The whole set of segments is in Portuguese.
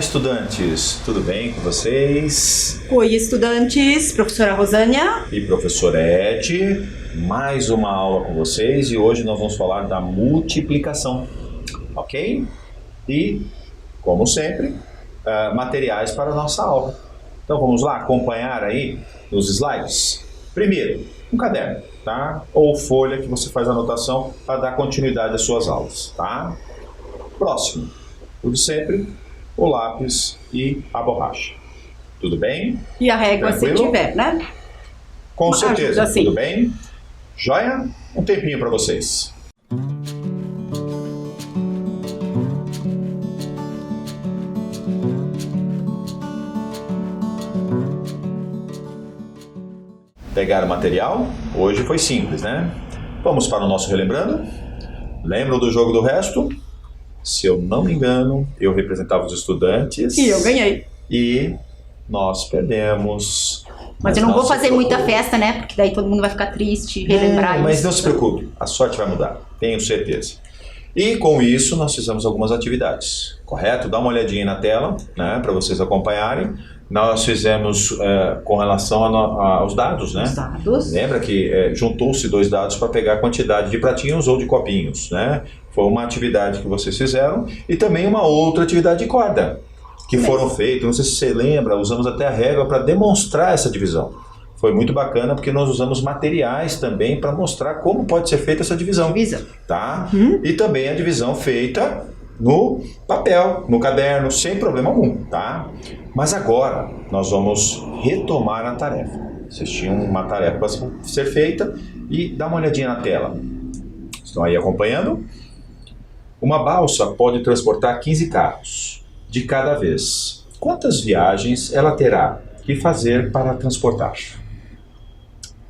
estudantes! Tudo bem com vocês? Oi, estudantes! Professora Rosânia e professor Ed, mais uma aula com vocês e hoje nós vamos falar da multiplicação, ok? E, como sempre, materiais para a nossa aula. Então vamos lá acompanhar aí nos slides. Primeiro, um caderno, tá? Ou folha que você faz anotação para dar continuidade às suas aulas, tá? Próximo, o de sempre, o lápis e a borracha. Tudo bem? E a régua, tranquilo? se tiver, né? Com certeza, ajuda, sim. Tudo bem? Joia? Um tempinho para vocês. Pegaram o material? Hoje foi simples, né? Vamos para o nosso relembrando? Lembram do jogo do resto? Se eu não me engano, eu representava os estudantes. E eu ganhei. E nós perdemos. Mas eu não vou fazer muita festa, né? Porque daí todo mundo vai ficar triste, relembrar isso. Mas não se preocupe, a sorte vai mudar, tenho certeza. E com isso nós fizemos algumas atividades, correto? Dá uma olhadinha na tela, né, para vocês acompanharem. Nós fizemos com relação aos dados, né? Os dados. Lembra que juntou-se dois dados para pegar a quantidade de pratinhos ou de copinhos, né? Foi uma atividade que vocês fizeram e também uma outra atividade de corda que foram feitas. Não sei se você lembra, usamos até a régua para demonstrar essa divisão. Foi muito bacana porque nós usamos materiais também para mostrar como pode ser feita essa divisão. Tá? E também a divisão feita no papel, no caderno, sem problema algum, tá? Mas agora nós vamos retomar a tarefa. Vocês tinham uma tarefa para ser feita e dá uma olhadinha na tela. Estão aí acompanhando? Uma balsa pode transportar 15 carros de cada vez. Quantas viagens ela terá que fazer para transportar?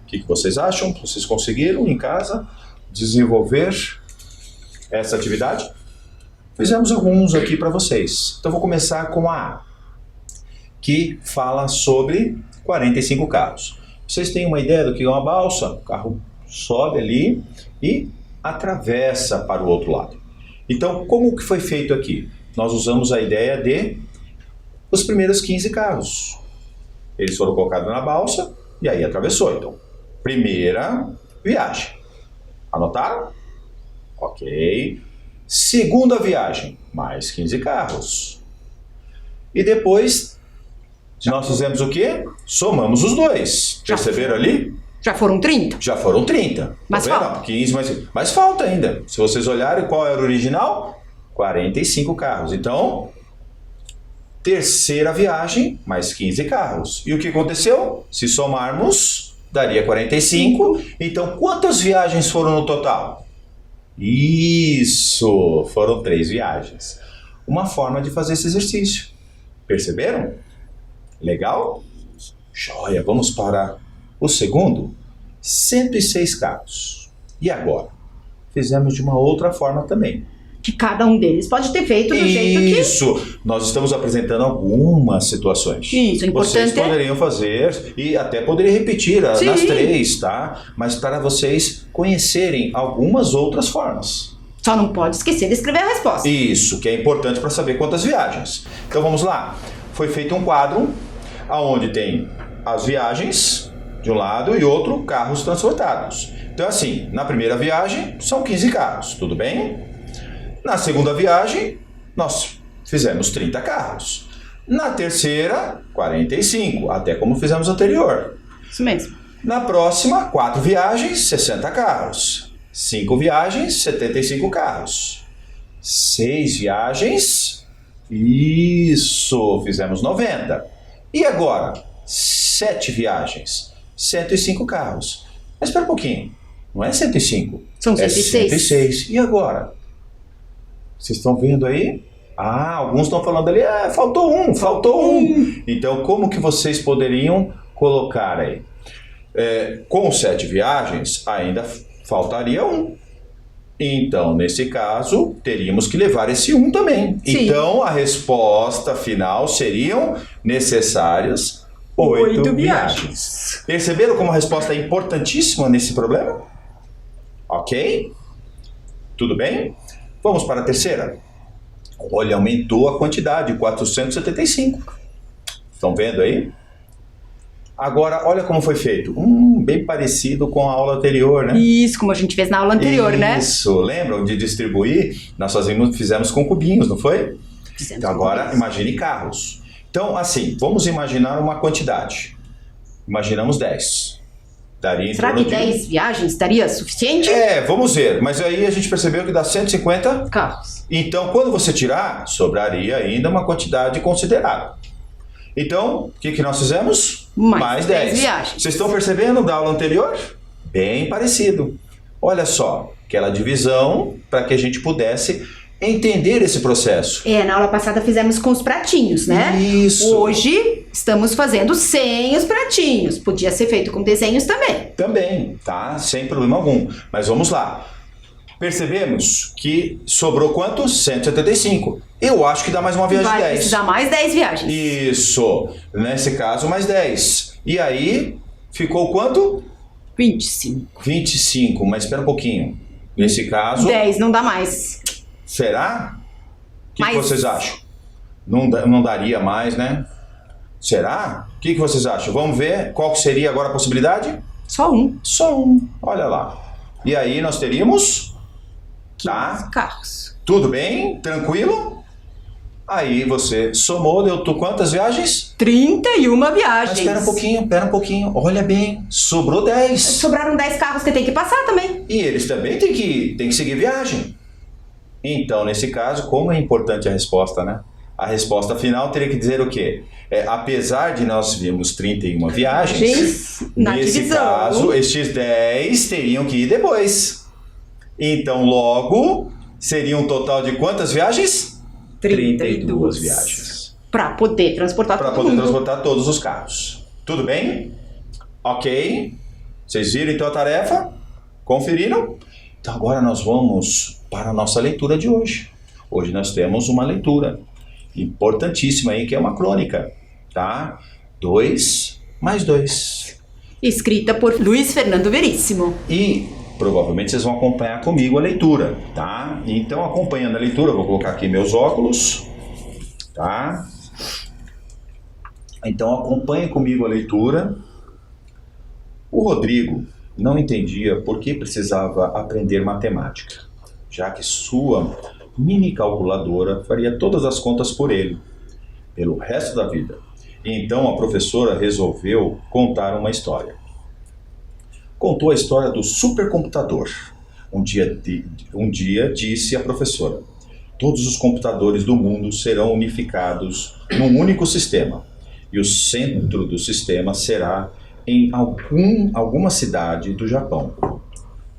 O que vocês acham? Vocês conseguiram em casa desenvolver essa atividade? Fizemos alguns aqui para vocês. Então vou começar com a A, que fala sobre 45 carros. Vocês têm uma ideia do que é uma balsa? O carro sobe ali e atravessa para o outro lado. Então, como que foi feito aqui? Nós usamos a ideia de os primeiros 15 carros. Eles foram colocados na balsa e aí atravessou. Então, primeira viagem. Anotaram? Ok. Segunda viagem, mais 15 carros. E depois, nós fizemos o quê? Somamos os dois. Perceberam ali? Já foram 30? Já foram 30. Mas tá falta. 15, mas falta ainda. Se vocês olharem qual era o original, 45 carros. Então, terceira viagem, mais 15 carros. E o que aconteceu? Se somarmos, daria 45. Então, quantas viagens foram no total? Isso! Foram 3 viagens. Uma forma de fazer esse exercício. Perceberam? Legal? Joia! Vamos para o segundo. 106 carros. E agora? Fizemos de uma outra forma também. Que cada um deles pode ter feito do jeito que... Isso! Nós estamos apresentando algumas situações. Isso, o importante vocês poderiam fazer e até poderia repetir nas 3, tá? Mas para vocês conhecerem algumas outras formas. Só não pode esquecer de escrever a resposta. Isso, que é importante para saber quantas viagens. Então vamos lá. Foi feito um quadro onde tem as viagens de um lado e outro carros transportados. Então assim, na primeira viagem são 15 carros, tudo bem? Na segunda viagem, nós fizemos 30 carros. Na terceira, 45, até como fizemos anterior. Isso mesmo. Na próxima, 4 viagens, 60 carros. 5 viagens, 75 carros. 6 viagens, isso, fizemos 90. E agora, 7 viagens, 105 carros. Mas espera um pouquinho, não é 105, São 106. 106. E agora? Vocês estão vendo aí? Alguns estão falando ali, faltou um. Então, como que vocês poderiam colocar aí? Com 7 viagens, ainda faltaria um. Então, nesse caso, teríamos que levar esse um também. Sim. Então, a resposta final seriam necessárias 8 viagens. Perceberam como a resposta é importantíssima nesse problema? Ok? Tudo bem? Vamos para a terceira. Olha, aumentou a quantidade, 475. Estão vendo aí? Agora, olha como foi feito. Bem parecido com a aula anterior, né? Isso, como a gente fez na aula anterior, né? Isso, lembram de distribuir? Nós fizemos com cubinhos, não foi? Fizemos Então com agora, cubinhos. imagine carros. Então, assim, vamos imaginar uma quantidade. Imaginamos 10. Daria em Será torno que de... 10 viagens estaria suficiente? Vamos ver. Mas aí a gente percebeu que dá 150 Carros. Então, quando você tirar, sobraria ainda uma quantidade considerável. Então, o que nós fizemos? Mais 10 10 viagens. Vocês estão percebendo da aula anterior? Bem parecido. Olha só, aquela divisão para que a gente pudesse entender esse processo. Na aula passada fizemos com os pratinhos, né? Isso. Hoje estamos fazendo sem os pratinhos. Podia ser feito com desenhos também. Também, tá? Sem problema algum. Mas vamos lá. Percebemos que sobrou quanto? 175. Eu acho que dá mais uma viagem de 10. Vai precisar mais 10 viagens. Isso. Nesse caso, mais 10. E aí, ficou quanto? 25. 25. Mas espera um pouquinho. Nesse caso... 10 não dá mais. Será? O que Mas- vocês acham? Não daria mais, né? Será? O que vocês acham? Vamos ver qual que seria agora a possibilidade? Só um. Só um. Olha lá. E aí nós teríamos... Tá? Carros. Tudo bem? Tranquilo? Aí você somou, deu quantas viagens? 31 Mas viagens. espera um pouquinho. Olha bem, sobrou 10. Sobraram 10 carros que tem que passar também. E eles também têm que seguir viagem. Então, nesse caso, como é importante a resposta, né? A resposta final teria que dizer o quê? Apesar de nós virmos 31 viagens, Na nesse divisão. caso, estes 10 teriam que ir depois. Então, logo, seria um total de quantas viagens? 32 viagens. Para poder transportar Para todo poder mundo. transportar todos os carros. Tudo bem? Ok. Vocês viram então a tarefa? Conferiram? Então agora nós vamos para a nossa leitura de hoje. Hoje nós temos uma leitura importantíssima aí, que é uma crônica, tá? 2 mais 2. Escrita por Luiz Fernando Veríssimo. E provavelmente vocês vão acompanhar comigo a leitura, tá? Então, acompanhando a leitura, eu vou colocar aqui meus óculos, tá? Então, acompanhe comigo a leitura. O Rodrigo não entendia por que precisava aprender matemática, já que sua mini calculadora faria todas as contas por ele, pelo resto da vida. E então a professora resolveu contar uma história. Contou a história do supercomputador. Um dia disse a professora: todos os computadores do mundo serão unificados num único sistema, e o centro do sistema será em alguma cidade do Japão.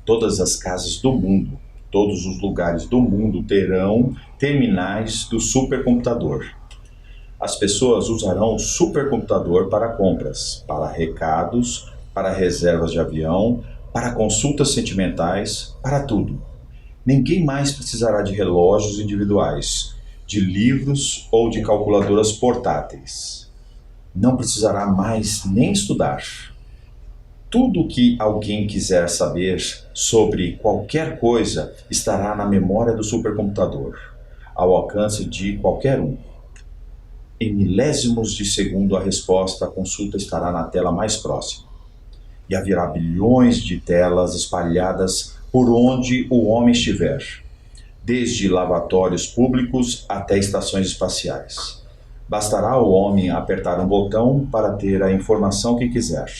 Todas as casas do mundo, todos os lugares do mundo terão terminais do supercomputador. As pessoas usarão o supercomputador para compras, para recados, para reservas de avião, para consultas sentimentais, para tudo. Ninguém mais precisará de relógios individuais, de livros ou de calculadoras portáteis. Não precisará mais nem estudar. Tudo o que alguém quiser saber sobre qualquer coisa estará na memória do supercomputador, ao alcance de qualquer um. Em milésimos de segundo a resposta à consulta estará na tela mais próxima. E haverá bilhões de telas espalhadas por onde o homem estiver, desde lavatórios públicos até estações espaciais. Bastará ao homem apertar um botão para ter a informação que quiser.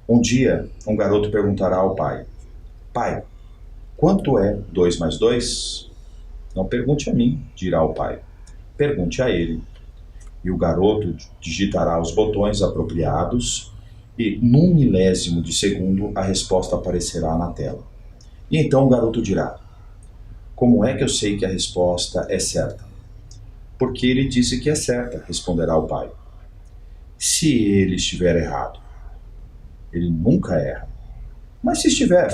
Um dia, um garoto perguntará ao pai: pai, quanto é 2 mais 2? Não pergunte a mim, dirá o pai. Pergunte a ele. E o garoto digitará os botões apropriados e, num milésimo de segundo, a resposta aparecerá na tela. E então o garoto dirá: como é que eu sei que a resposta é certa? Porque ele disse que é certa, responderá o pai. Se ele estiver errado? Ele nunca erra. Mas se estiver,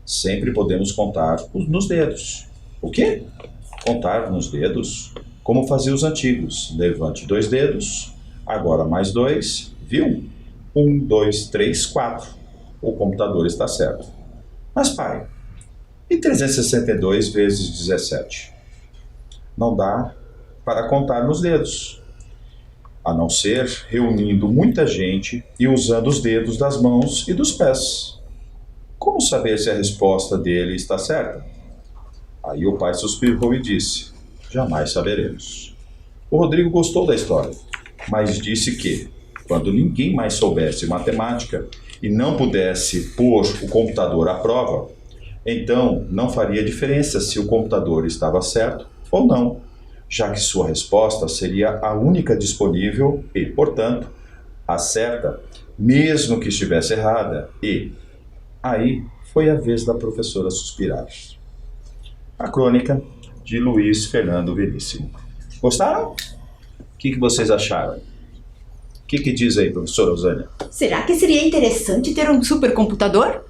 sempre podemos contar nos dedos. O quê? Contar nos dedos? Como faziam os antigos. Levante 2 dedos, agora mais 2, viu? 1, 2, 3, 4. O computador está certo. Mas pai, e 362 vezes 17? não dá para contar nos dedos, a não ser reunindo muita gente e usando os dedos das mãos e dos pés. Como saber se a resposta dele está certa? Aí o pai suspirou e disse: jamais saberemos. O Rodrigo gostou da história, mas disse que, quando ninguém mais soubesse matemática e não pudesse pôr o computador à prova, então não faria diferença se o computador estava certo ou não, já que sua resposta seria a única disponível e, portanto, a certa, mesmo que estivesse errada. E aí foi a vez da professora suspirar. A crônica de Luiz Fernando Veríssimo. Gostaram? O que vocês acharam? O que diz aí, professora Rosânia? Será que seria interessante ter um supercomputador?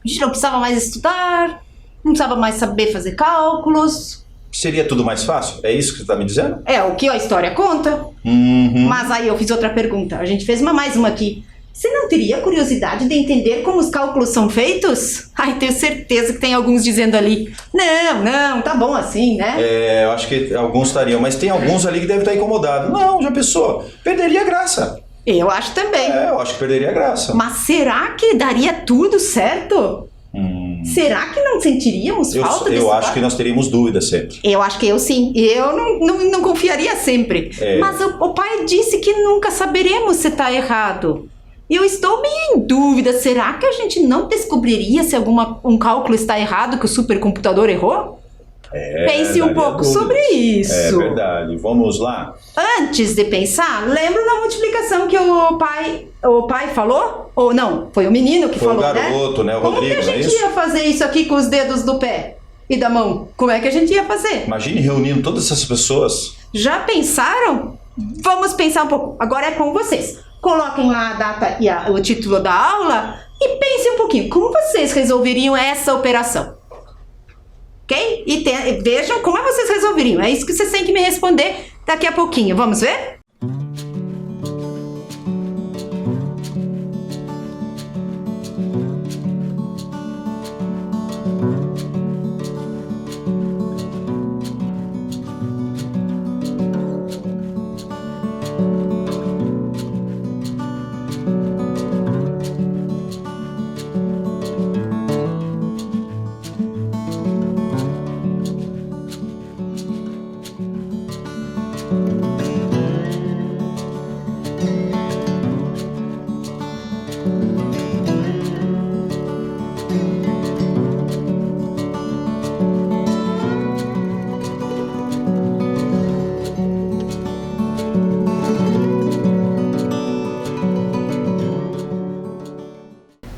A gente não precisava mais estudar, não precisava mais saber fazer cálculos. Seria tudo mais fácil? É isso que você está me dizendo? É o que a história conta. Mas aí eu fiz outra pergunta. A gente fez mais uma aqui. Você não teria curiosidade de entender como os cálculos são feitos? Ai, tenho certeza que tem alguns dizendo ali: não, tá bom assim, né? Eu acho que alguns estariam, mas tem alguns ali que devem estar incomodados. Não, já pensou? Perderia a graça. Eu acho também. Eu acho que perderia a graça. Mas será que daria tudo certo? Será que não sentiríamos falta desse Eu acho que nós teríamos dúvidas sempre. Eu acho que eu sim. Eu não confiaria sempre. Mas o pai disse que nunca saberemos se está errado. Eu estou meio em dúvida. Será que a gente não descobriria se um cálculo está errado, que o supercomputador errou? Pense um pouco sobre isso. É verdade. Vamos lá? Antes de pensar, lembra da multiplicação que o pai falou? Ou não, foi o menino que falou, né? Foi o garoto, né? O Rodrigo, Como que a gente ia fazer isso aqui com os dedos do pé e da mão? Como é que a gente ia fazer? Imagine reunindo todas essas pessoas. Já pensaram? Vamos pensar um pouco. Agora é com vocês. Coloquem lá a data e o título da aula e pensem um pouquinho. Como vocês resolveriam essa operação? Ok? E vejam como vocês resolveriam. É isso que vocês têm que me responder daqui a pouquinho. Vamos ver?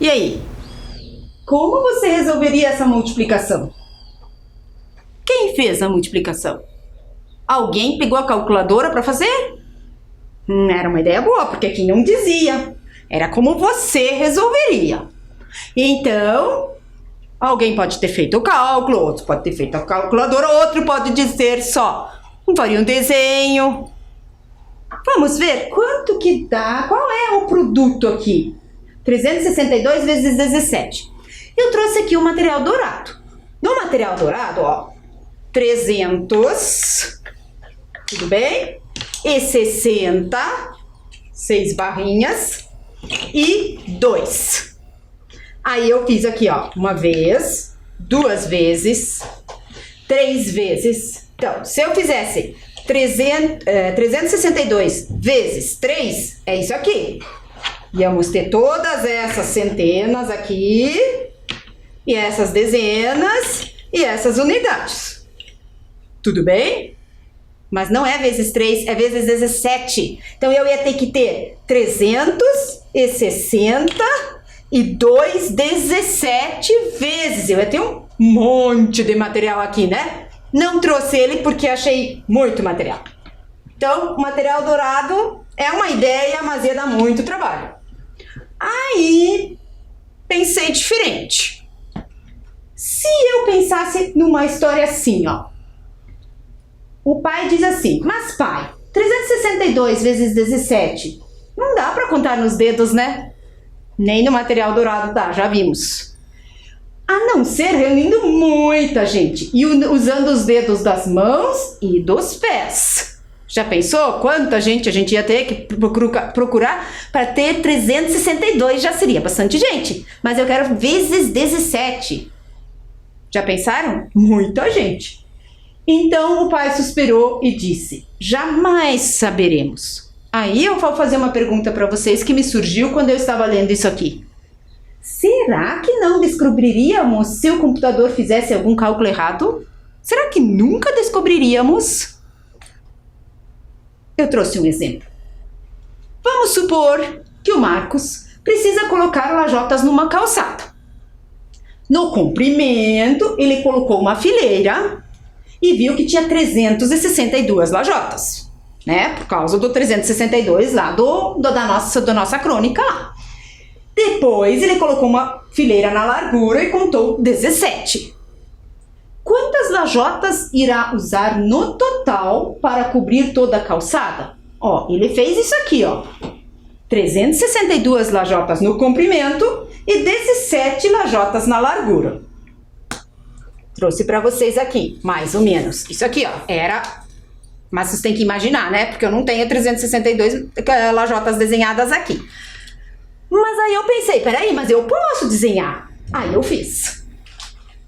E aí? Como você resolveria essa multiplicação? Quem fez a multiplicação? Alguém pegou a calculadora para fazer? Era uma ideia boa, porque aqui não dizia. Era como você resolveria. Então, alguém pode ter feito o cálculo, outro pode ter feito a calculadora, outro pode dizer só: faria um desenho. Vamos ver quanto que dá, qual é o produto aqui? 362 vezes 17. Eu trouxe aqui o material dourado. No material dourado, ó, 300, tudo bem? E 60, 6 barrinhas, e 2. Aí eu fiz aqui, ó, uma vez, 2 vezes, 3 vezes. Então, se eu fizesse 362 vezes 3, é isso aqui. Íamos ter todas essas centenas aqui, e essas dezenas, e essas unidades. Tudo bem? Mas não é vezes 3, é vezes 17. Então eu ia ter que ter 362 17 vezes. Eu ia ter um monte de material aqui, né? Não trouxe ele porque achei muito material. Então, o material dourado é uma ideia, mas ia dar muito trabalho. Aí, pensei diferente. Se eu pensasse numa história assim, ó. O pai diz assim: mas pai, 362 vezes 17, não dá pra contar nos dedos, né? Nem no material dourado dá, já vimos. A não ser reunindo muita gente e usando os dedos das mãos e dos pés. Já pensou quanta gente a gente ia ter que procurar para ter 362? Já seria bastante gente. Mas eu quero vezes 17. Já pensaram? Muita gente. Então o pai suspirou e disse: jamais saberemos. Aí eu vou fazer uma pergunta para vocês que me surgiu quando eu estava lendo isso aqui. Será que não descobriríamos se o computador fizesse algum cálculo errado? Será que nunca descobriríamos? Eu trouxe um exemplo. Vamos supor que o Marcos precisa colocar lajotas numa calçada. No comprimento, ele colocou uma fileira e viu que tinha 362 lajotas, né? Por causa do 362 lá da nossa crônica lá. Depois, ele colocou uma fileira na largura e contou 17. Quantas lajotas irá usar no total para cobrir toda a calçada? Ó, ele fez isso aqui, ó. 362 lajotas no comprimento e 17 lajotas na largura. Trouxe para vocês aqui, mais ou menos. Isso aqui, ó, era... Mas vocês têm que imaginar, né? Porque eu não tenho 362 lajotas desenhadas aqui. Mas aí eu pensei, peraí, mas eu posso desenhar. Aí eu fiz.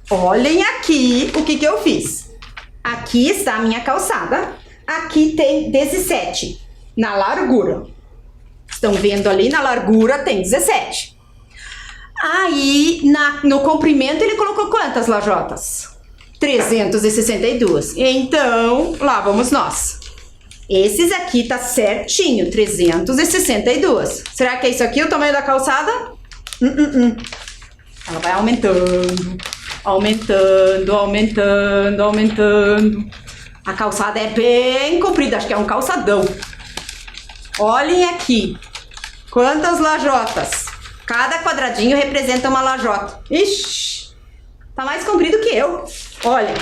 Olhem aqui o que eu fiz. Aqui está a minha calçada. Aqui tem 17 na largura. Estão vendo ali na largura tem 17. Aí no comprimento ele colocou quantas lajotas? 362. Então, lá vamos nós. Esses aqui tá certinho, 362. Será que é isso aqui o tamanho da calçada? Ela vai aumentando, aumentando, aumentando, aumentando. A calçada é bem comprida, acho que é um calçadão. Olhem aqui, quantas lajotas. Cada quadradinho representa uma lajota. Ixi, tá mais comprido que eu. Olha,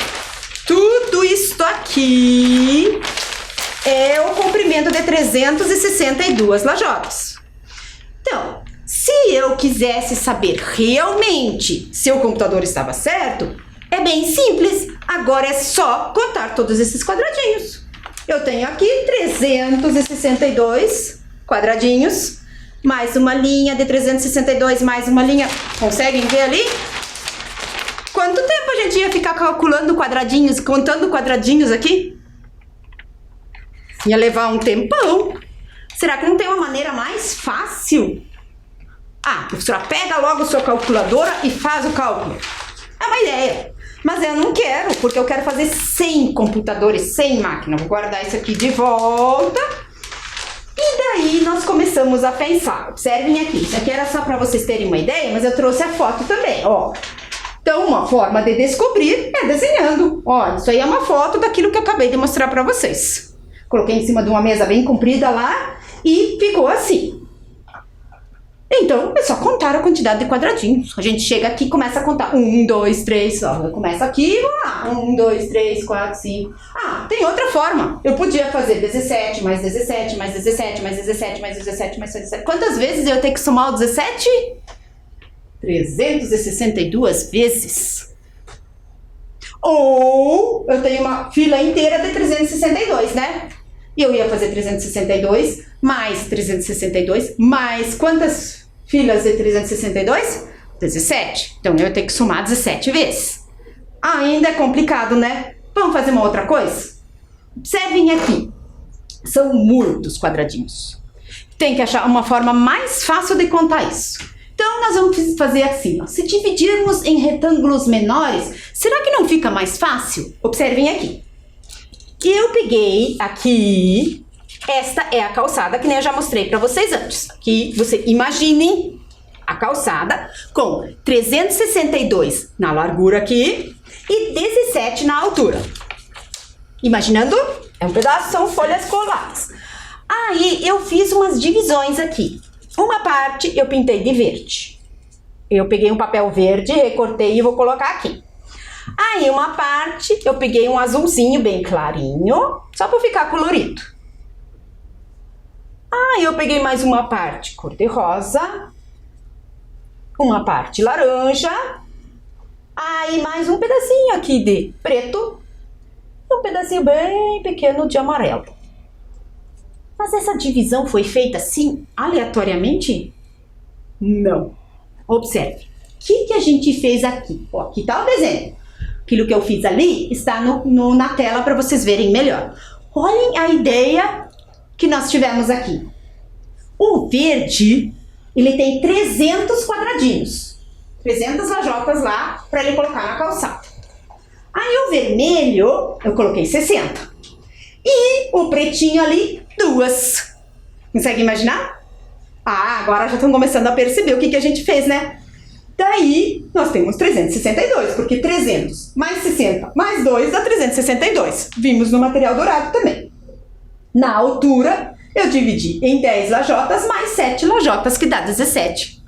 tudo isto aqui é o comprimento de 362 lajotas. Então, se eu quisesse saber realmente se o computador estava certo, é bem simples. Agora é só contar todos esses quadradinhos. Eu tenho aqui 362 quadradinhos, mais uma linha de 362, mais uma linha. Conseguem ver ali? Quanto tempo a gente ia ficar calculando quadradinhos, contando quadradinhos aqui? Ia levar um tempão. Será que não tem uma maneira mais fácil? Ah, a professora pega logo a sua calculadora e faz o cálculo. É uma ideia. Mas eu não quero, porque eu quero fazer 100 computadores, 100 máquinas. Vou guardar isso aqui de volta. E daí nós começamos a pensar. Observem aqui. Isso aqui era só para vocês terem uma ideia, mas eu trouxe a foto também, ó. Então, uma forma de descobrir é desenhando. Olha, isso aí é uma foto daquilo que eu acabei de mostrar para vocês. Coloquei em cima de uma mesa bem comprida lá e ficou assim. Então, é só contar a quantidade de quadradinhos. A gente chega aqui e começa a contar. 1, 2, 3, ó. Começa aqui e vamos lá. 1, 2, 3, 4, 5. Ah, tem outra forma. Eu podia fazer 17, mais 17, mais 17, mais 17, mais 17, mais 17. Quantas vezes eu tenho que somar o 17? 362 vezes. Ou eu tenho uma fila inteira de 362, né? E eu ia fazer 362 mais 362 mais quantas filas de 362? 17. Então eu ia ter que somar 17 vezes. Ainda é complicado, né? Vamos fazer uma outra coisa? Observem aqui. São muitos quadradinhos. Tem que achar uma forma mais fácil de contar isso. Então, nós vamos fazer assim, ó. Se dividirmos em retângulos menores, será que não fica mais fácil? Observem aqui. Eu peguei aqui, esta é a calçada, que nem eu já mostrei para vocês antes. Aqui, você imaginem a calçada com 362 na largura aqui e 17 na altura. Imaginando? É um pedaço, são folhas coladas. Aí, eu fiz umas divisões aqui. Uma parte eu pintei de verde. Eu peguei um papel verde, recortei e vou colocar aqui. Aí uma parte eu peguei um azulzinho bem clarinho, só para ficar colorido. Aí eu peguei mais uma parte cor de rosa, uma parte laranja Aí mais um pedacinho aqui de preto e um pedacinho bem pequeno de amarelo. Mas essa divisão foi feita assim, aleatoriamente? Não. Observe. O que a gente fez aqui? Ó, aqui está o desenho. Aquilo que eu fiz ali está na tela para vocês verem melhor. Olhem a ideia que nós tivemos aqui. O verde, ele tem 300 quadradinhos. 300 lajotas lá para ele colocar na calçada. Aí o vermelho, eu coloquei 60. E o pretinho ali, 2. Consegue imaginar? Ah, agora já estão começando a perceber o que a gente fez, né? Daí, nós temos 362, porque 300 mais 60 mais 2 dá 362. Vimos no material dourado também. Na altura, eu dividi em 10 lajotas mais 7 lajotas, que dá 17.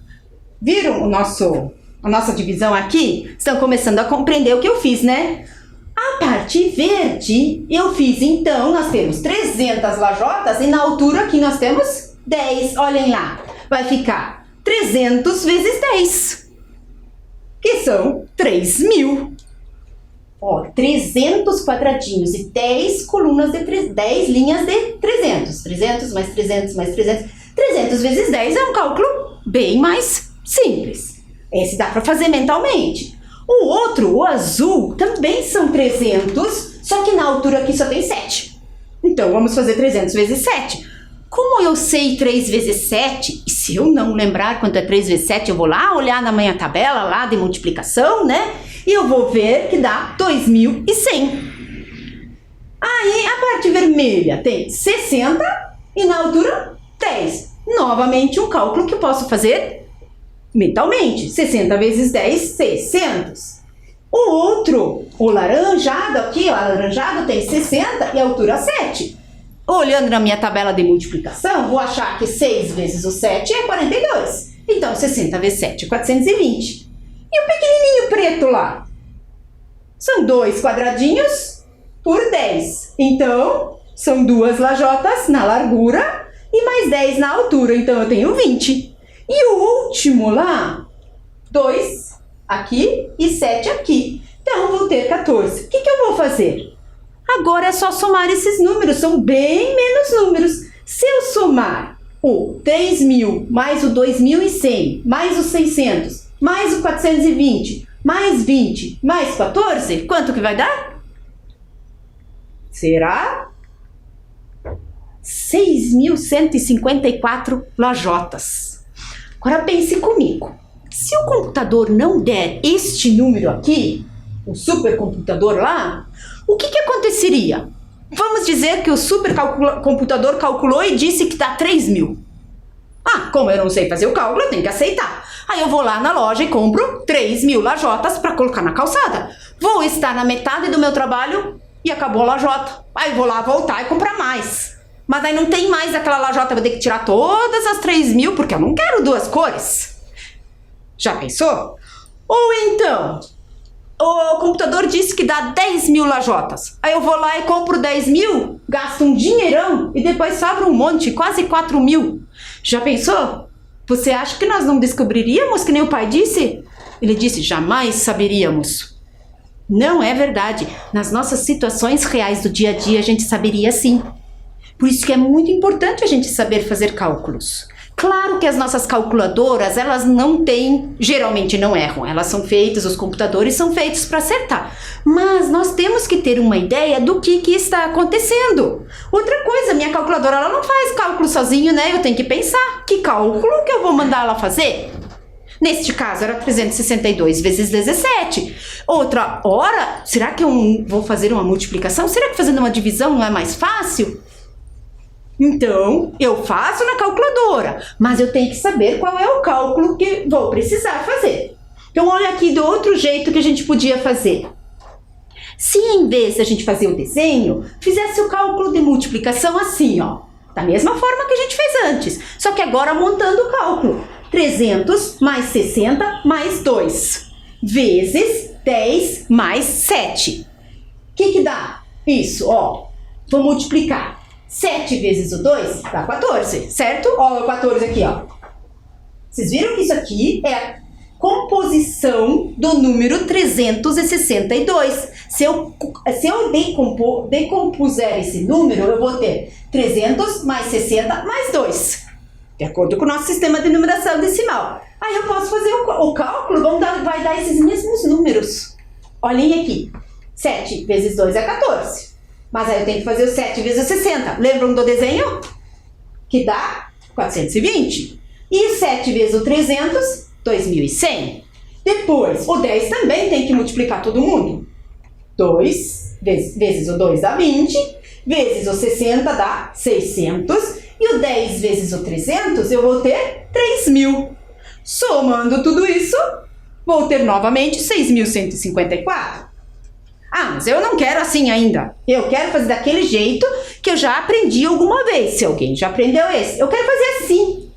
Viram a nossa divisão aqui? Estão começando a compreender o que eu fiz, né? A parte verde, eu fiz então, nós temos 300 lajotas e na altura aqui nós temos 10. Olhem lá, vai ficar 300 vezes 10. Que são 3.000. Ó, 300 quadradinhos e 10 colunas de 10 linhas de 300. 300 mais 300 mais 300. 300 vezes 10 é um cálculo bem mais simples. Esse dá para fazer mentalmente. O outro, o azul, também são 300, só que na altura aqui só tem 7. Então, vamos fazer 300 vezes 7. Como eu sei 3 vezes 7, e se eu não lembrar quanto é 3 vezes 7, eu vou lá olhar na minha tabela lá de multiplicação, né? E eu vou ver que dá 2.100. Aí, a parte vermelha tem 60 e na altura 10. Novamente, um cálculo que eu posso fazer mentalmente. 60 vezes 10, 600. O outro, o laranjado aqui, o alaranjado tem 60 e a altura 7. Olhando na minha tabela de multiplicação, vou achar que 6 vezes o 7 é 42. Então, 60 vezes 7 é 420. E o pequenininho preto lá? São 2 quadradinhos por 10. Então, são 2 lajotas na largura e mais 10 na altura. Então, eu tenho 20. E o último lá, 2 aqui e 7 aqui. Então, eu vou ter 14. O que eu vou fazer? Agora é só somar esses números, são bem menos números. Se eu somar o 3.000 mais o 2.100, mais o 600, mais o 420, mais 20, mais 14, quanto que vai dar? Será? 6.154 lajotas. Agora pense comigo. Se o computador não der este número aqui, o supercomputador lá, o que aconteceria? Vamos dizer que o supercomputador calculou e disse que dá 3.000. Ah, como eu não sei fazer o cálculo, eu tenho que aceitar. Aí eu vou lá na loja e compro 3.000 lajotas para colocar na calçada. Vou estar na metade do meu trabalho e acabou a lajota. Aí eu vou lá voltar e comprar mais. Mas aí não tem mais aquela lajota, eu vou ter que tirar todas as 3.000 porque eu não quero 2 cores. Já pensou? Ou então, o computador disse que dá 10.000 lajotas. Aí eu vou lá e compro 10.000, gasto um dinheirão e depois sobra um monte, quase 4.000. Já pensou? Você acha que nós não descobriríamos, que nem o pai disse? Ele disse, jamais saberíamos. Não é verdade. Nas nossas situações reais do dia a dia, a gente saberia sim. Por isso que é muito importante a gente saber fazer cálculos. Claro que as nossas calculadoras, elas não têm, geralmente não erram, elas são feitas, os computadores são feitos para acertar. Mas nós temos que ter uma ideia do que está acontecendo. Outra coisa, minha calculadora, ela não faz cálculo sozinho, né? Eu tenho que pensar, que cálculo que eu vou mandar ela fazer? Neste caso, era 362 vezes 17. Outra hora, será que eu vou fazer uma multiplicação? Será que fazendo uma divisão não é mais fácil? Então, eu faço na calculadora, mas eu tenho que saber qual é o cálculo que vou precisar fazer. Então, olha aqui do outro jeito que a gente podia fazer. Se em vez de a gente fazer o desenho, fizesse o cálculo de multiplicação assim, ó, da mesma forma que a gente fez antes, só que agora montando o cálculo. 300 mais 60 mais 2, vezes 10 mais 7. O que dá? Isso, ó, vou multiplicar. 7 vezes o 2 dá 14, certo? Ó, o 14 aqui, ó. Vocês viram que isso aqui é composição do número 362. Se eu decompuser esse número, eu vou ter 300 mais 60 mais 2. De acordo com o nosso sistema de numeração decimal. Aí eu posso fazer o cálculo, vai dar esses mesmos números. Olhem aqui. 7 vezes 2 é 14. Mas aí eu tenho que fazer o 7 vezes 60. Lembram do desenho? Que dá 420. E 7 vezes o 300, 2100. Depois, o 10 também tem que multiplicar todo mundo. 2 vezes o 2 dá 20. Vezes o 60 dá 600. E o 10 vezes o 300, eu vou ter 3.000. Somando tudo isso, vou ter novamente 6.154. Ah, mas eu não quero assim ainda. Eu quero fazer daquele jeito que eu já aprendi alguma vez. Se alguém já aprendeu esse, eu quero fazer assim.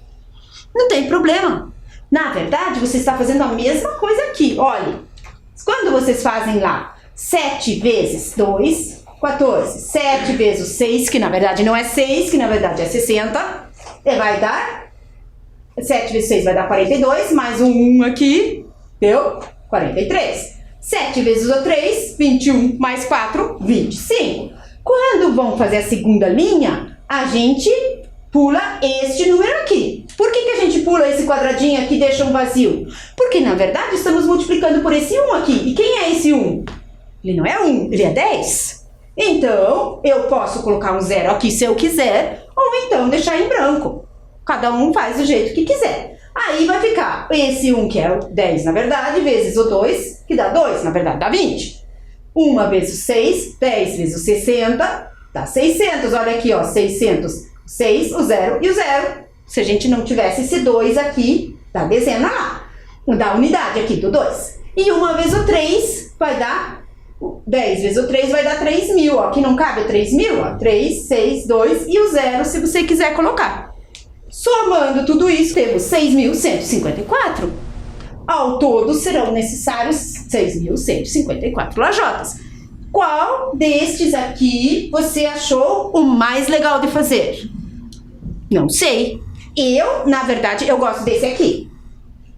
Não tem problema. Na verdade, você está fazendo a mesma coisa aqui. Olha, quando vocês fazem lá 7 vezes 2... 14. 7 vezes 6, que na verdade não é 6, que na verdade é 60. Vai dar... 7 vezes 6 vai dar 42, mais um 1 aqui, deu 43. 7 vezes o 3, 21, mais 4, 25. Quando vão fazer a segunda linha, a gente pula este número aqui. Por que a gente pula esse quadradinho aqui e deixa um vazio? Porque na verdade estamos multiplicando por esse 1 aqui. E quem é esse 1? Ele não é 1, ele é 10. Então, eu posso colocar um 0 aqui se eu quiser, ou então deixar em branco. Cada um faz do jeito que quiser. Aí vai ficar esse 1, que é o 10, na verdade, vezes o 2, que dá 2, na verdade, dá 20. 1 vezes o 6, 10 vezes o 60, dá 600. Olha aqui, ó, 600. 6, o 0 e o 0. Se a gente não tivesse esse 2 aqui, dá dezena lá. Dá unidade aqui do 2. E 1 vezes o 3 vai dar... 10 vezes o 3 vai dar 3.000, ó. Aqui não cabe 3.000, ó. 3, 6, 2 e o 0 se você quiser colocar. Somando tudo isso, temos 6.154. Ao todo, serão necessários 6.154 lajotas. Qual destes aqui você achou o mais legal de fazer? Não sei. Na verdade, eu gosto desse aqui.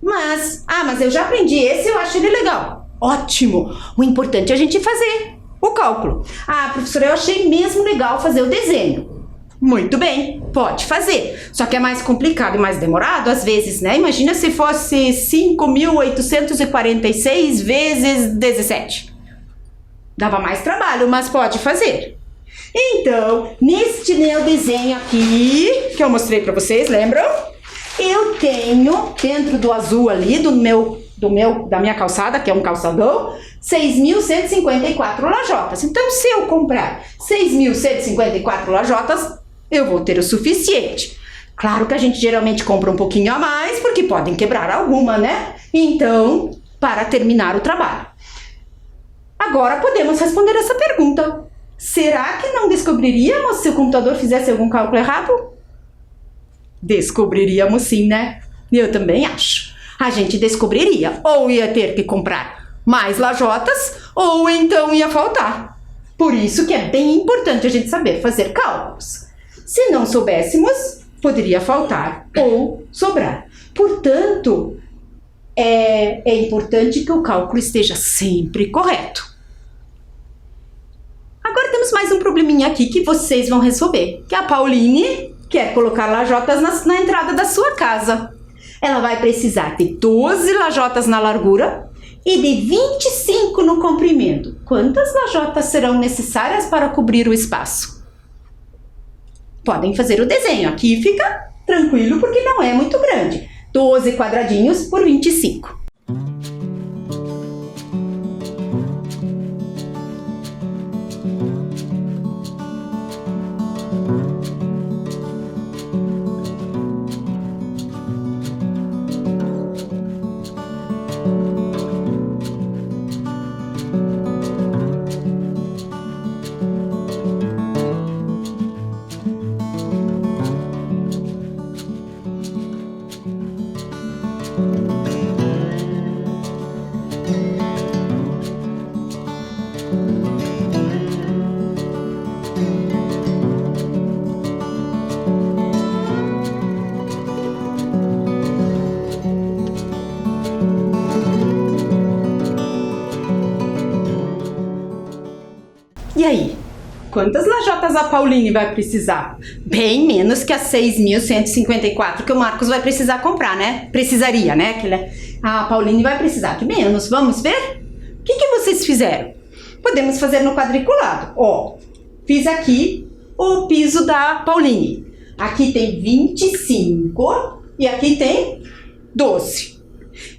Mas eu já aprendi esse, eu acho ele legal. Ótimo! O importante é a gente fazer o cálculo. Ah, professora, eu achei mesmo legal fazer o desenho. Muito bem, pode fazer. Só que é mais complicado e mais demorado às vezes, né? Imagina se fosse 5.846 vezes 17. Dava mais trabalho, mas pode fazer. Então, neste meu desenho aqui, que eu mostrei para vocês, lembram? Eu tenho, dentro do azul ali, da minha calçada, que é um calçadão, 6.154 lajotas. Então, se eu comprar 6.154 lajotas, eu vou ter o suficiente. Claro que a gente geralmente compra um pouquinho a mais, porque podem quebrar alguma, né? Então, para terminar o trabalho. Agora podemos responder essa pergunta. Será que não descobriríamos se o computador fizesse algum cálculo errado? Descobriríamos sim, né? Eu também acho. A gente descobriria, ou ia ter que comprar mais lajotas, ou então ia faltar. Por isso que é bem importante a gente saber fazer cálculos. Se não soubéssemos, poderia faltar ou sobrar. Portanto, é importante que o cálculo esteja sempre correto. Agora temos mais um probleminha aqui que vocês vão resolver, que a Pauline quer colocar lajotas na entrada da sua casa. Ela vai precisar de 12 lajotas na largura e de 25 no comprimento. Quantas lajotas serão necessárias para cobrir o espaço? Podem fazer o desenho. Aqui fica tranquilo porque não é muito grande. 12 quadradinhos por 25. Quantas lajotas a Pauline vai precisar? Bem menos que as 6.154 que o Marcos vai precisar comprar, né? Precisaria, né? A Pauline vai precisar de menos. Vamos ver? O que vocês fizeram? Podemos fazer no quadriculado. Ó, fiz aqui o piso da Pauline. Aqui tem 25 e aqui tem 12.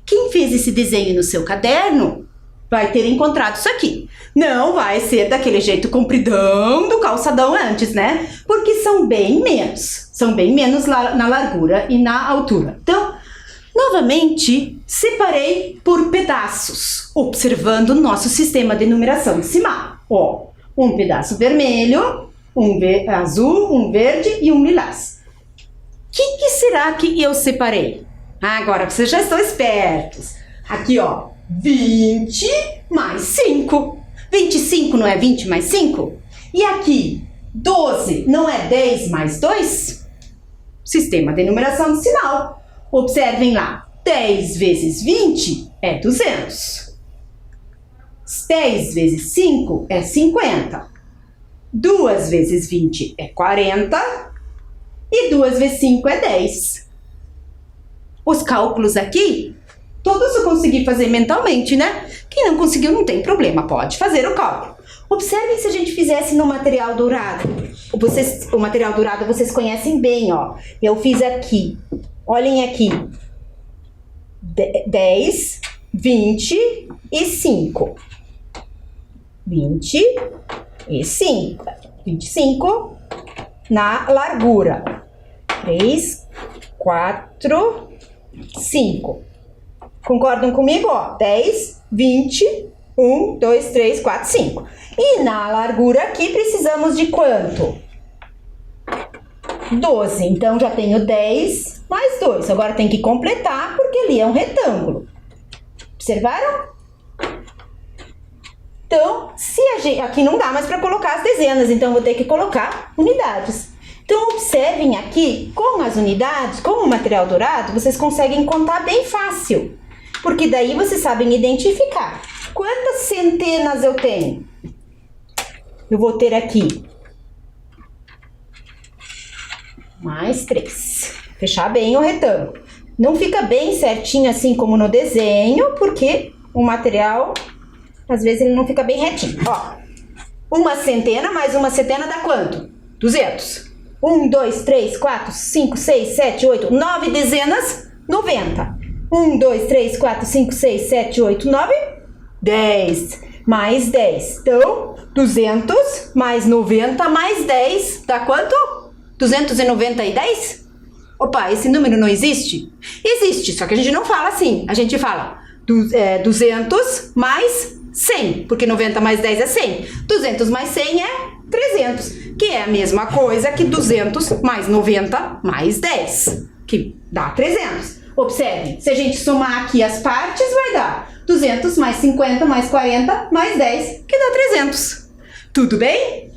Quem fez esse desenho no seu caderno vai ter encontrado isso aqui. Não vai ser daquele jeito compridão do calçadão antes, né? Porque são bem menos. São bem menos na largura e na altura. Então, novamente, separei por pedaços, observando o nosso sistema de numeração decimal. Ó, um pedaço vermelho, um azul, um verde e um lilás. O que será que eu separei? Agora vocês já estão espertos. Aqui, ó, 20 mais 5. 25 não é 20 mais 5? E aqui, 12 não é 10 mais 2? Sistema de numeração decimal. Observem lá, 10 vezes 20 é 200. 10 vezes 5 é 50. 2 vezes 20 é 40. E 2 vezes 5 é 10. Os cálculos aqui, todos eu consegui fazer mentalmente, né? Quem não conseguiu não tem problema, pode fazer o cálculo. Observem se a gente fizesse no material dourado. O material dourado vocês conhecem bem, ó. Eu fiz aqui, olhem aqui, 10, 20 e 5. 20 e 5. 25 na largura. 3, 4, 5. Concordam comigo? Ó, 10, 20, 1, 2, 3, 4, 5. E na largura aqui precisamos de quanto? 12. Então já tenho 10 mais 2. Agora tem que completar porque ali é um retângulo. Observaram? Então, aqui não dá mais para colocar as dezenas, então vou ter que colocar unidades. Então, observem aqui, com as unidades, com o material dourado, vocês conseguem contar bem fácil. Porque daí vocês sabem identificar. Quantas centenas eu tenho? Eu vou ter aqui mais 3. Fechar bem o retângulo. Não fica bem certinho assim como no desenho, porque o material, às vezes, ele não fica bem retinho. Ó, uma centena mais uma centena dá quanto? 200. 1, 2, 3, 4, 5, 6, 7, 8, 9 dezenas, 90. 1, 2, 3, 4, 5, 6, 7, 8, 9, 10. Mais 10. Então, 200 mais 90 mais 10 dá quanto? 290 e 10? Opa, esse número não existe? Existe, só que a gente não fala assim. A gente fala 200 mais 100, porque 90 mais 10 é 100. 200 mais 100 é 300, que é a mesma coisa que 200 mais 90 mais 10, que dá 300. Observe, se a gente somar aqui as partes, vai dar 200 mais 50 mais 40 mais 10, que dá 300. Tudo bem?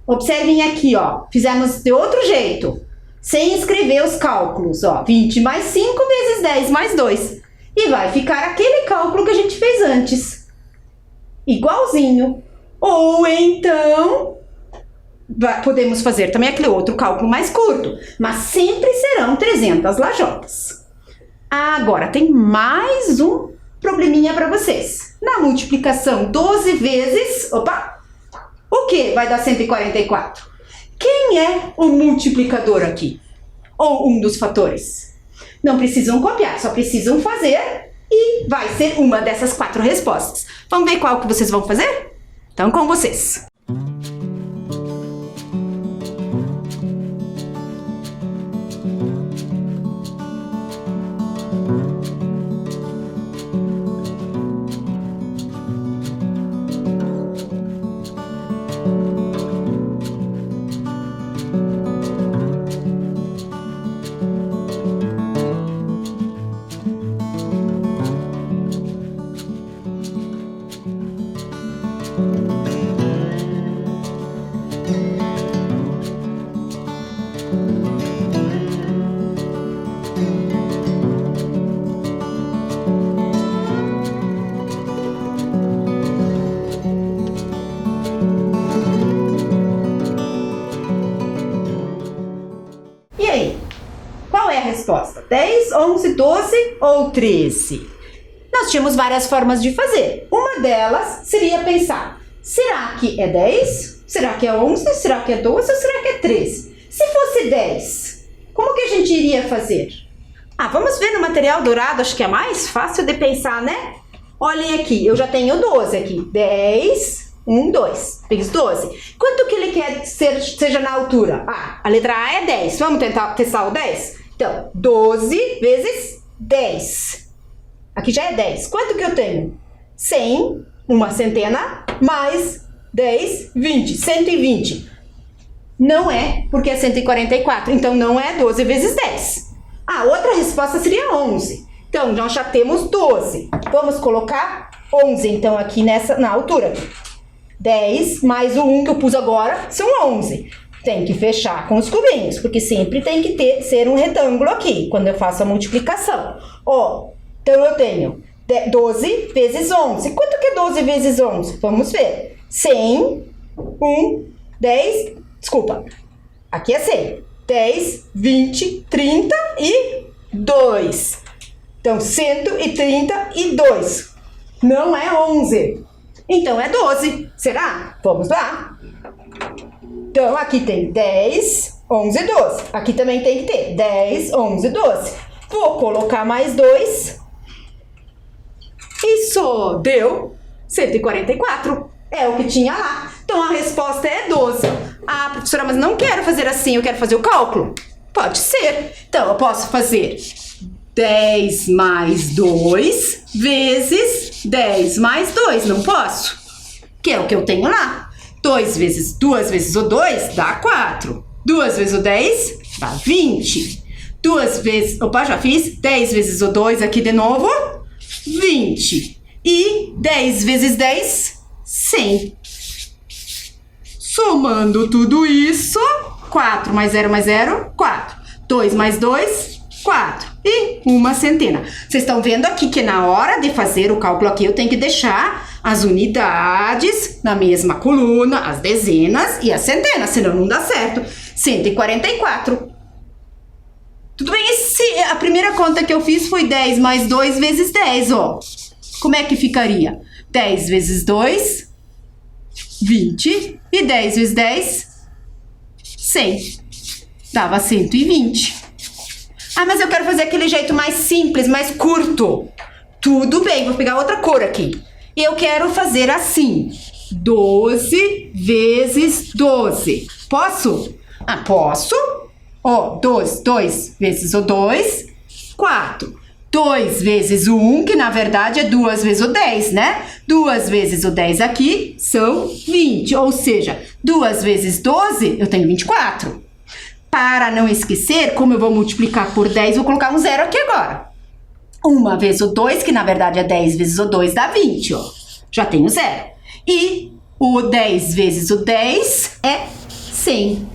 Observem aqui, ó, fizemos de outro jeito, sem escrever os cálculos, ó, 20 mais 5 vezes 10 mais 2. E vai ficar aquele cálculo que a gente fez antes. Igualzinho. Ou então, podemos fazer também aquele outro cálculo mais curto, mas sempre serão 300 lajotas. Agora, tem mais um probleminha para vocês. Na multiplicação 12 vezes, opa, o que vai dar 144? Quem é o multiplicador aqui? Ou um dos fatores? Não precisam copiar, só precisam fazer e vai ser uma dessas 4 respostas. Vamos ver qual que vocês vão fazer? Então, com vocês. E aí? Qual é a resposta? 10, 11, 12 ou 13? Nós tínhamos várias formas de fazer. Uma delas seria pensar, será que é 10? Será que é 11? Será que é 12? Ou será que é 13? Se fosse 10, como que a gente iria fazer? Vamos ver no material dourado, acho que é mais fácil de pensar, né? Olhem aqui, eu já tenho 12 aqui. 10, 1, 2. Fiz 12. Quanto que ele quer que seja na altura? A letra A é 10. Vamos tentar testar o 10? Então, 12 vezes 10. Aqui já é 10. Quanto que eu tenho? 100, uma centena, mais 10, 20. 120. Não é, porque é 144. Então, não é 12 vezes 10. Outra resposta seria 11. Então, nós já temos 12. Vamos colocar 11, então, aqui na altura. 10 mais o 1 que eu pus agora são 11. Tem que fechar com os cubinhos, porque sempre tem que ser um retângulo aqui, quando eu faço a multiplicação. Então eu tenho 12 vezes 11. Quanto que é 12 vezes 11? Vamos ver. 100, 1, 10, desculpa. Aqui é 100. 10, 20, 30 e 2. Então, 132. Não é 11. Então, é 12. Será? Vamos lá. Então, aqui tem 10, 11, 12. Aqui também tem que ter 10, 11, 12. Vou colocar mais 2. Isso deu 144. É o que tinha lá. Então, a resposta é 12. Professora, mas não quero fazer assim, eu quero fazer o cálculo. Pode ser. Então, eu posso fazer 10 mais 2 vezes 10 mais 2. Não posso? Que é o que eu tenho lá. 2 vezes o 2 dá 4. 2 vezes o 10 dá 20. 2 vezes... Opa, já fiz. 10 vezes o 2 aqui de novo. 20. E 10 vezes 10, 100. Somando tudo isso, 4 mais 0 mais 0, 4. 2 mais 2, 4. E uma centena. Vocês estão vendo aqui que na hora de fazer o cálculo aqui, eu tenho que deixar as unidades na mesma coluna, as dezenas e as centenas, senão não dá certo. 144. Tudo bem? A primeira conta que eu fiz foi 10 mais 2 vezes 10, ó. Como é que ficaria? 10 vezes 2, 20. E 10 vezes 10, 100. Dava 120. Mas eu quero fazer aquele jeito mais simples, mais curto. Tudo bem, vou pegar outra cor aqui. Eu quero fazer assim. 12 vezes 12. Posso? Posso. 2 vezes o 2, 4. 2 vezes o 1, que na verdade é 2 vezes o 10, né? 2 vezes o 10 aqui são 20, ou seja, 2 vezes 12 eu tenho 24. Para não esquecer, como eu vou multiplicar por 10, vou colocar um zero aqui agora. 1 vezes o 2, que na verdade é 10 vezes o 2, dá 20, ó. Já tenho zero. E o 10 vezes o 10 é 100.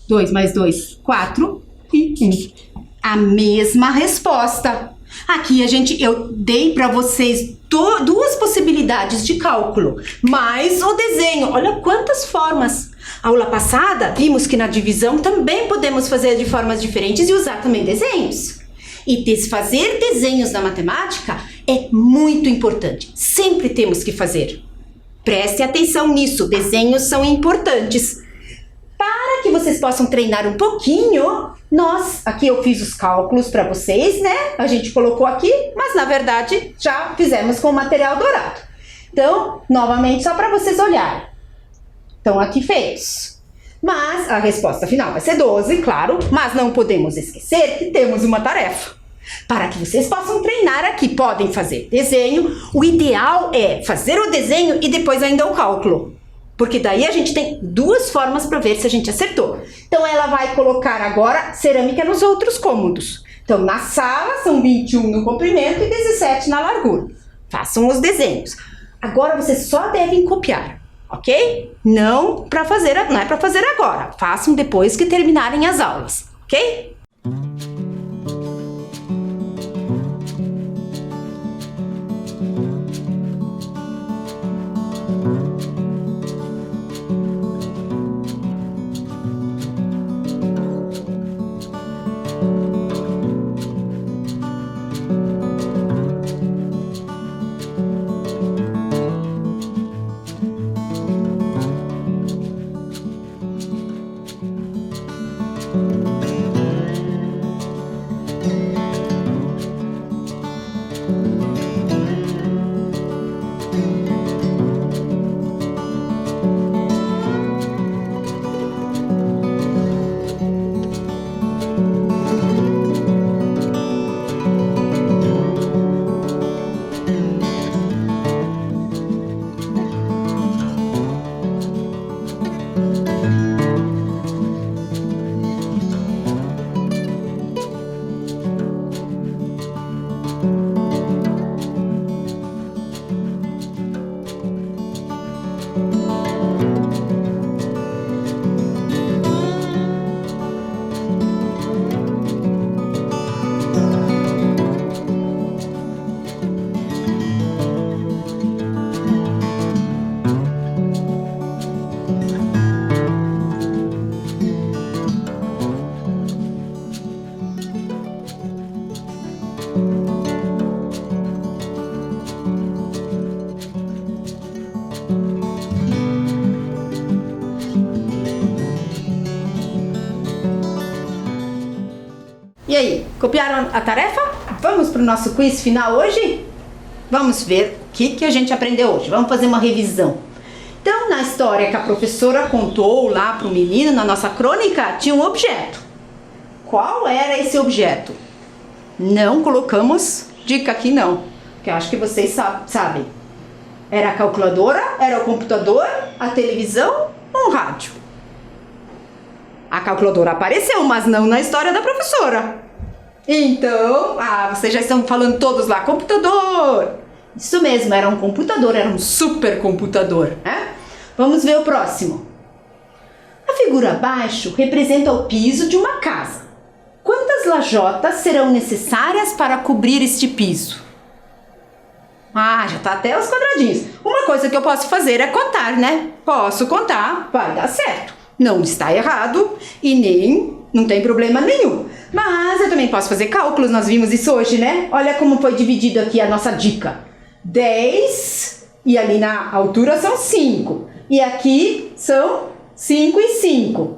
2 mais 2, 4 e 1. A mesma resposta. Aqui eu dei para vocês duas possibilidades de cálculo, mais o desenho. Olha quantas formas. Aula passada, vimos que na divisão também podemos fazer de formas diferentes e usar também desenhos. E fazer desenhos na matemática é muito importante. Sempre temos que fazer. Preste atenção nisso, desenhos são importantes. Para que vocês possam treinar um pouquinho, aqui eu fiz os cálculos para vocês, né? A gente colocou aqui, mas na verdade já fizemos com o material dourado. Então, novamente, só para vocês olharem. Estão aqui feitos. Mas a resposta final vai ser 12, claro, mas não podemos esquecer que temos uma tarefa. Para que vocês possam treinar aqui, podem fazer desenho. O ideal é fazer o desenho e depois ainda o cálculo. Porque daí a gente tem duas formas para ver se a gente acertou. Então, ela vai colocar agora cerâmica nos outros cômodos. Então, na sala, são 21 no comprimento e 17 na largura. Façam os desenhos. Agora, vocês só devem copiar, ok? Não é para fazer agora. Façam depois que terminarem as aulas, ok? E aí, copiaram a tarefa? Vamos para o nosso quiz final hoje? Vamos ver o que a gente aprendeu hoje. Vamos fazer uma revisão. Então, na história que a professora contou lá para o menino, na nossa crônica, tinha um objeto. Qual era esse objeto? Não colocamos dica aqui não, porque eu acho que vocês sabem. Era a calculadora, era o computador, a televisão ou um rádio? A calculadora apareceu, mas não na história da professora. Então, vocês já estão falando todos lá, computador. Isso mesmo, era um computador, era um supercomputador, né? Vamos ver o próximo. A figura abaixo representa o piso de uma casa. Quantas lajotas serão necessárias para cobrir este piso? Já está até os quadradinhos. Uma coisa que eu posso fazer é contar, né? Posso contar, vai dar certo. Não está errado e não tem problema nenhum. Mas eu também posso fazer cálculos, nós vimos isso hoje, né? Olha como foi dividido aqui a nossa dica. 10 e ali na altura são 5. E aqui são 5 e 5.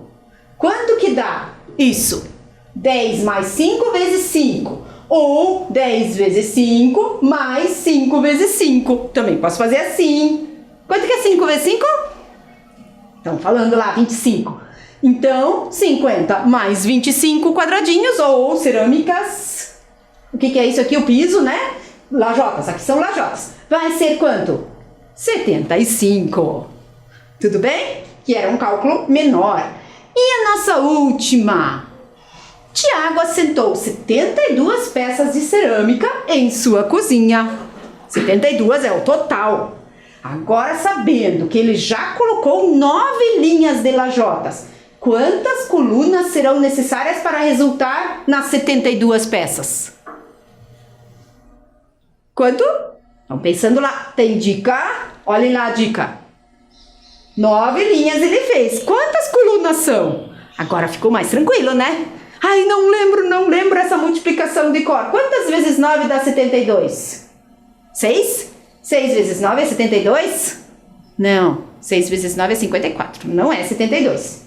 Quanto que dá isso? 10 mais 5 vezes 5. Ou 10 vezes 5 mais 5 vezes 5. Também posso fazer assim. Quanto que é 5 vezes 5? Estão falando lá, 25. Então, 50 mais 25 quadradinhos ou cerâmicas. O que é isso aqui? O piso, né? Lajotas, aqui são lajotas. Vai ser quanto? 75. Tudo bem? Que era um cálculo menor. E a nossa última? Tiago assentou 72 peças de cerâmica em sua cozinha. 72 é o total. Agora, sabendo que ele já colocou 9 linhas de lajotas, quantas colunas serão necessárias para resultar nas 72 peças? Quanto? Estão pensando lá. Tem dica? Olhem lá a dica. 9 linhas ele fez. Quantas colunas são? Agora ficou mais tranquilo, né? Ai, não lembro essa multiplicação de cor. Quantas vezes 9 dá 72? 6? 6 vezes 9 é 72? Não, 6 vezes 9 é 54, não é 72.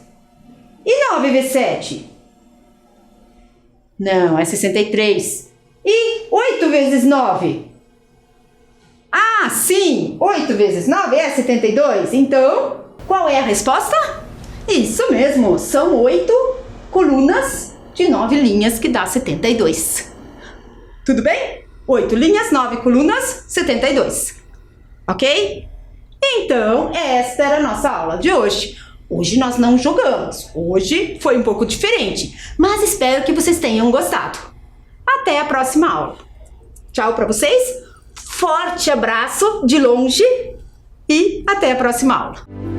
E 9 vezes 7? Não, é 63. E 8 vezes 9? Sim, 8 vezes 9 é 72. Então, qual é a resposta? Isso mesmo, são 8 colunas de 9 linhas que dá 72. Tudo bem? 8 linhas, 9 colunas, 72. Ok? Então, esta era a nossa aula de hoje. Hoje nós não jogamos. Hoje foi um pouco diferente. Mas espero que vocês tenham gostado. Até a próxima aula. Tchau para vocês. Forte abraço de longe. E até a próxima aula.